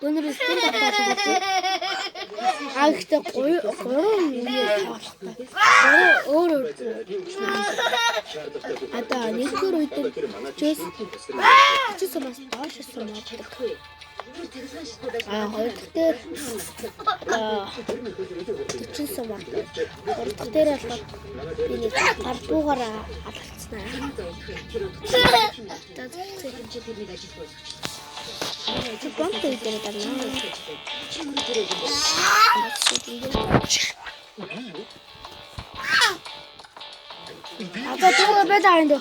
Өнөөдөр стенд аваад агтаа гурван өөр одоо нэгдүгээр үед чис бас доошсон мод. Хоёр дээр чис мод. Гурав дахь дээр болохоор би нэг гарбуугаараа алгацсан. Чи бомб дээр дарна. 아까 저거 빼다 아닌데.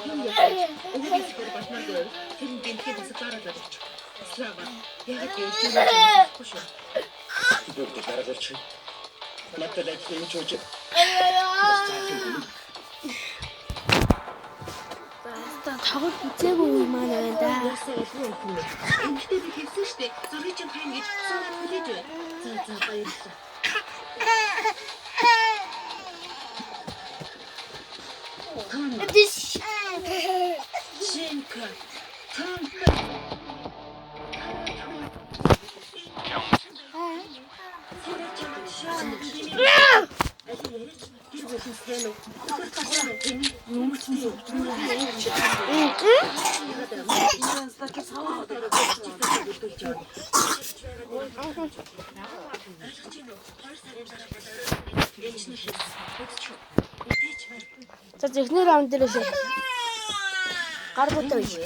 닭을 붙이고 이만하다. 자, эхний раунд дээр шээ. Гар бутаа биш.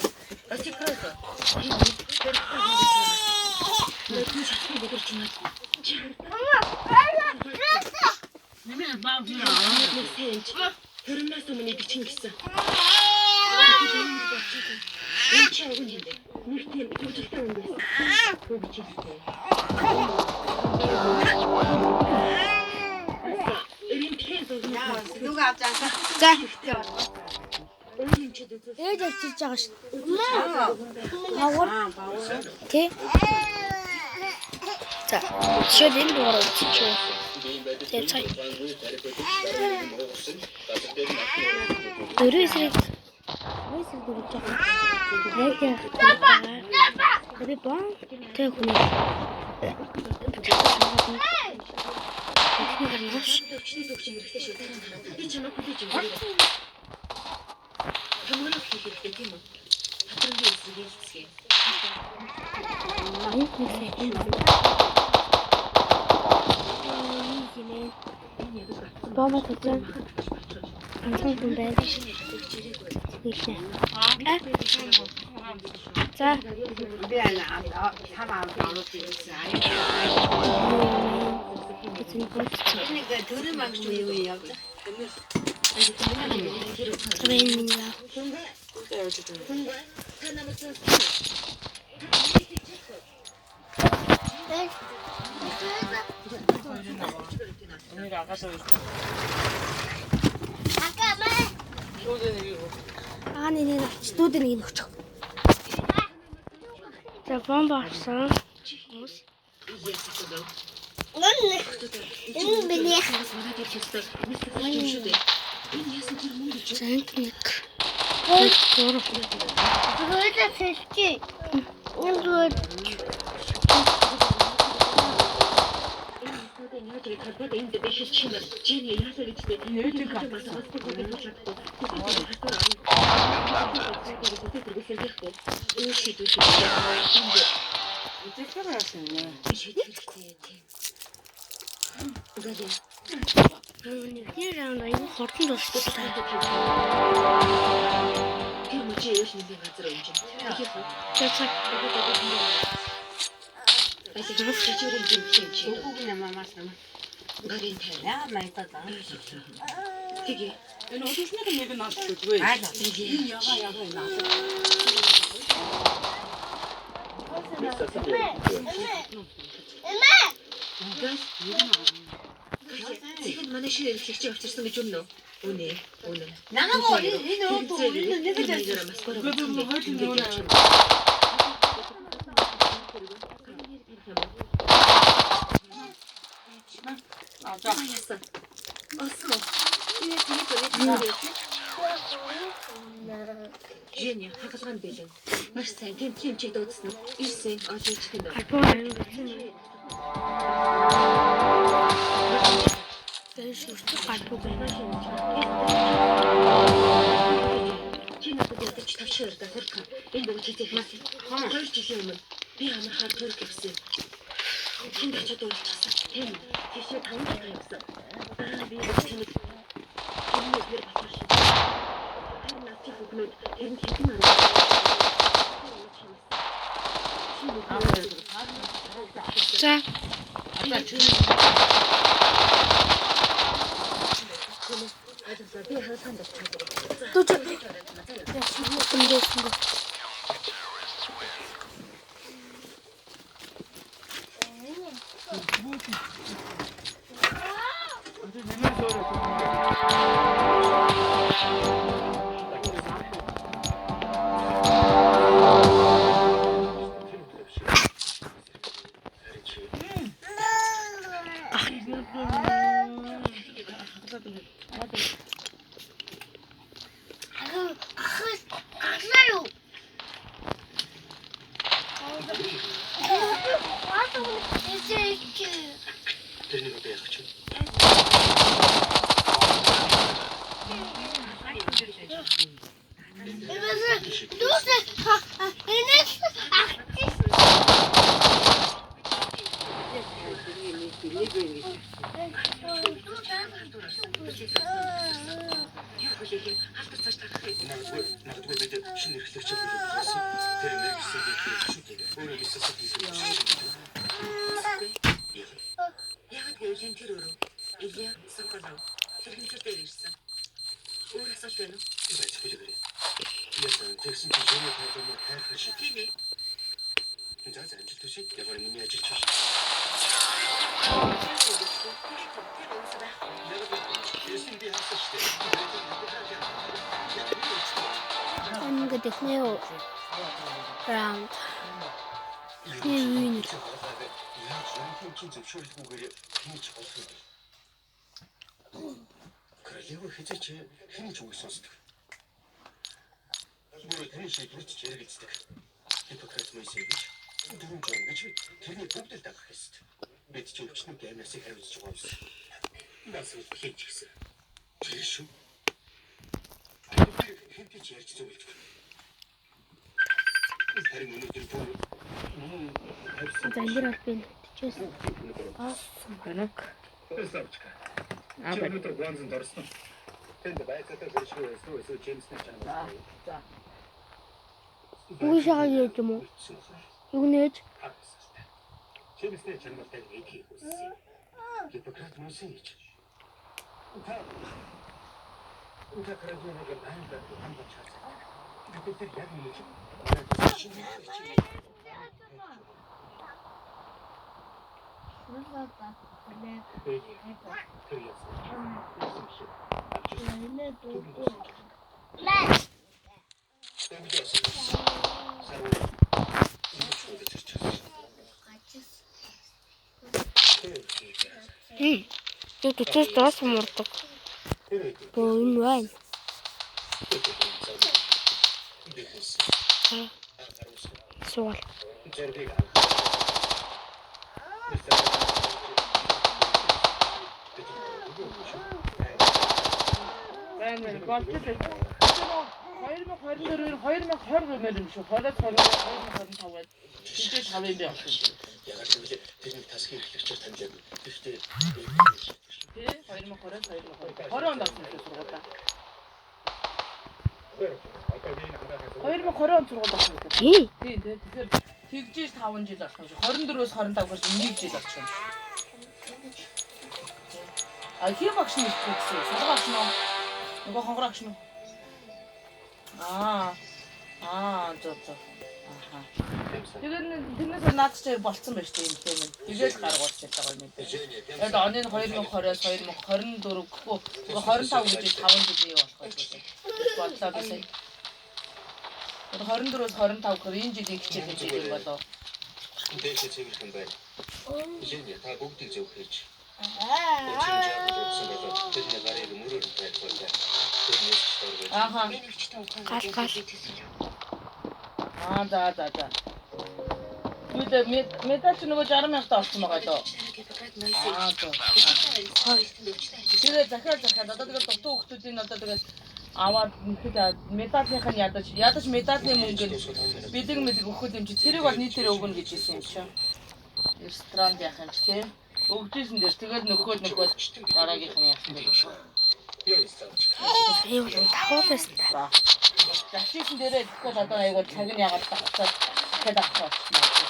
결혼해서 문에 비친 기사. 누가 앞장서? 자. ээж авчирж байгаа шүү. Бавар. Тэ. За, шууд энэ дугаар үзчихээ. Тэ цай. Дөрөвсрэг. Ойсрэг дөрөж байгаа. Тэ бон. Тэ хүн. Бомба татсан. Ансан хүн байдаг. Нийлээ. За. Би хамаа аваад ирсэн. Нэг төрөм агч юу яваад. Тренинга. 아니, 내 놔두더니 놓쳐. 자, bomba arsan. Зэнтник. Böyle seçki. Нэг раунд аягүй хурдан дуусчихлаа. Тэр мөчөө яшин би газар унж. За. Ажиж чичүүрэн дэмчиж. Бүгд намаас нам. Гарын тай. Яа майта та. Тэгээ. Энэ өдөртний нэг нь авчихгүй. Аа. Энэ яга наа. 지금 만에 시를 직접 авчирсан гэж үнэ үү? Үнэ. Намаа энэ өдөр нэг л Асуу. Женя, хагасган бэлэн. Маш сайн гэмтлийн чиг дуудсан. Ирсэн олж ичдэг нь. Тэр шүртэ гарбуу байна. Чиний хөдөлгөөч тавшир да хурц. Энэ дөрөв хийх мас. Хоёр жилийн өмнө би анхаар төрөх гэсэн. Чиний ч дуулчихсан. Тийм. Тийшээ таван дахин явсан. Би чиний нэр батарш. Тэр наци хүүхнүүд энэ хэдэн арга. За. Би хасанд очив. Тууч. Яасан бэ? There's no round. Королева хэзээ ч хэн ч үгүй сонсдог. Бүр тэрний шиг бүрч хэрэгэлцдэг. Хиппократ Моисей гэж дөрөв жон гэж тэрний бүгд л дагах хэвчээ. Бид ч өвчнөд амнасыг хариуцж байгаа юм. Нас их хийж гисэн. Тэр шүү. Хэн ч ярьж зөвлөж. Тэр өнөөдөр бүр Зайлэр албан тийчээс гэнэг. Өнөөдөр гонзонд орсон. Тэнд байцаатай бишгүй эсвэл Джеймсний чанар. За. Үгүй шахаа яаж юм уу? Юу нээж? Джеймсний чанартай эдгий хүссэн. Хиппократ Моисей гэж. Ута каражныг баньд хамгаалж чадсан. Бид яг нэг Юу ч тас мурдаг. Боо байна. Суул. Байна болчихлоо. 2020 мэрэн шүү. 2025 гээд тийч 5 юм байна. ягаад гэвэл тэрний тас хэрэглэгчээр таньжаад гэхдээ 2020 онд авсан шүү сургуулаа. 2020 онд сургууль авсан. Тий. Тэгэхээр тэгжээж 5 жил болсон шүү. 24-өөс 25 гэж 1 жил болсон. Хин багш нь гэсэн. Сургуулагч нь нөгөө хонгорогч нь. Зөө. Аха. Тэгэхээр наад чи болцсон байж тийм юм. Тэгээд гаргуулж байгаа юм дээ. Тэгээд оны 2020-оос 2024 гэхгүй 25 гэж 5 жилийн болох байсан. Бодлоо бисээ. 24-өөс 25 гэхээр энэ жилийн хичээл гэж юм болоо. дээшээ цэвэрхэн байна. Жинья та бүгдийг зөв хийж. Тэрний гарыг мөрөөр байж байна. Ааха. Гал. За. Юу медаль ч нөгөө 60,000 олсон байгаа дөө. Тэгээ захиад одоо тэгээд дутуу хүмүүсийн одоо тэгээд аваад медальных нь ядаж медальны мөнгө бэлэг өгөх юм чи тэрийг бол нийтээр өгнө гэж хэлсэн юм чинь. Ресторанд яах юм чи тийм. Өгдөөсөн дээр тэгээд нөхөд дараагийнх нь яасан бэ? Юу юм тахуулсан та. Захисэн дээрээ тэгэхээр одоо айгаа цаг нь ягаад тахцаад дахиад авах болчихсон.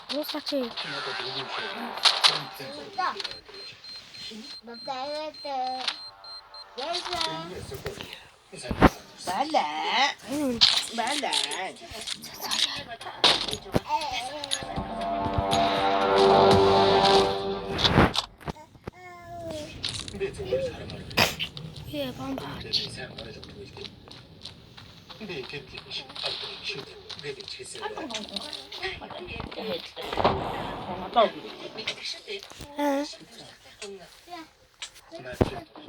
Дуусаач. Балаа. 근데 정말 사람을 예, 반반. 세상 어느 정도 이렇게 근데 이렇게 쉬운 근데 제스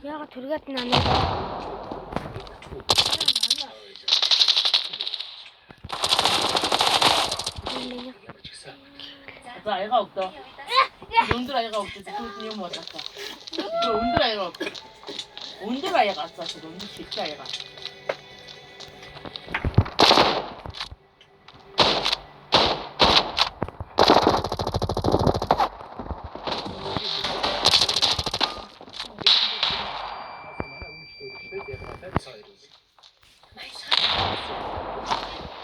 Яга түргээд нанаа. За аяга өгдөө. Өндөр аяга өгдөө. Тэгвэл юм болоо. Өндөр аяга өгдөө. Өндөр аяга асууж өндөр шилтэй аяга.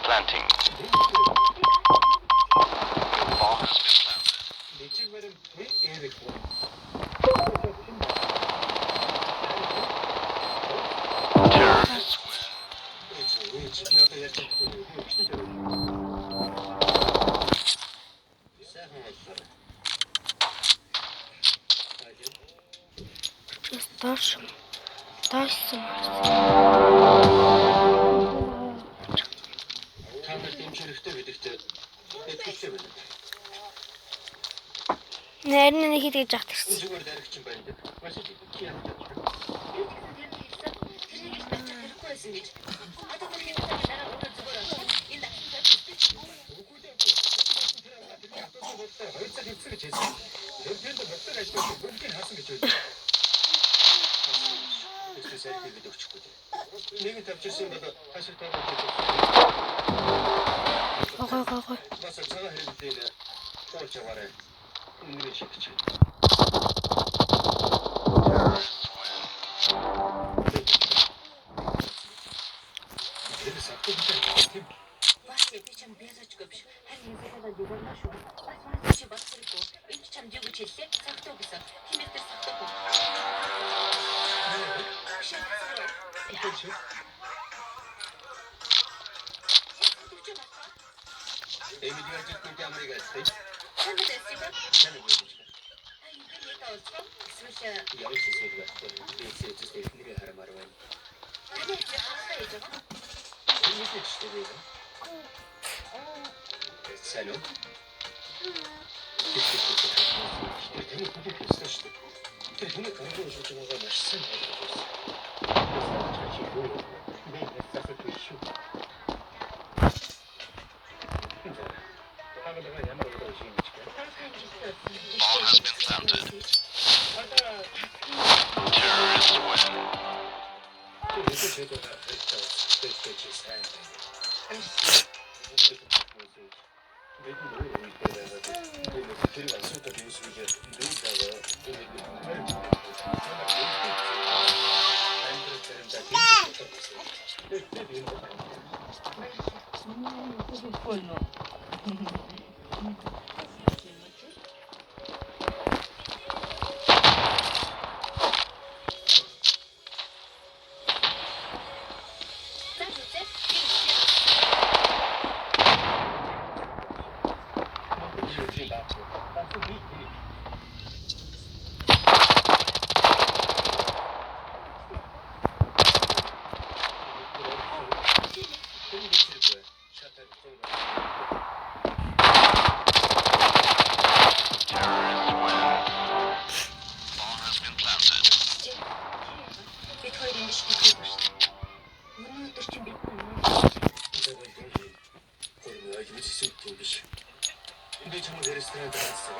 Planting. Bomb has been planted. Доош. Нэрнэ нэг хийж яах гэсэн. үзсэн юм биш. Би чамд ресторанд гарсан.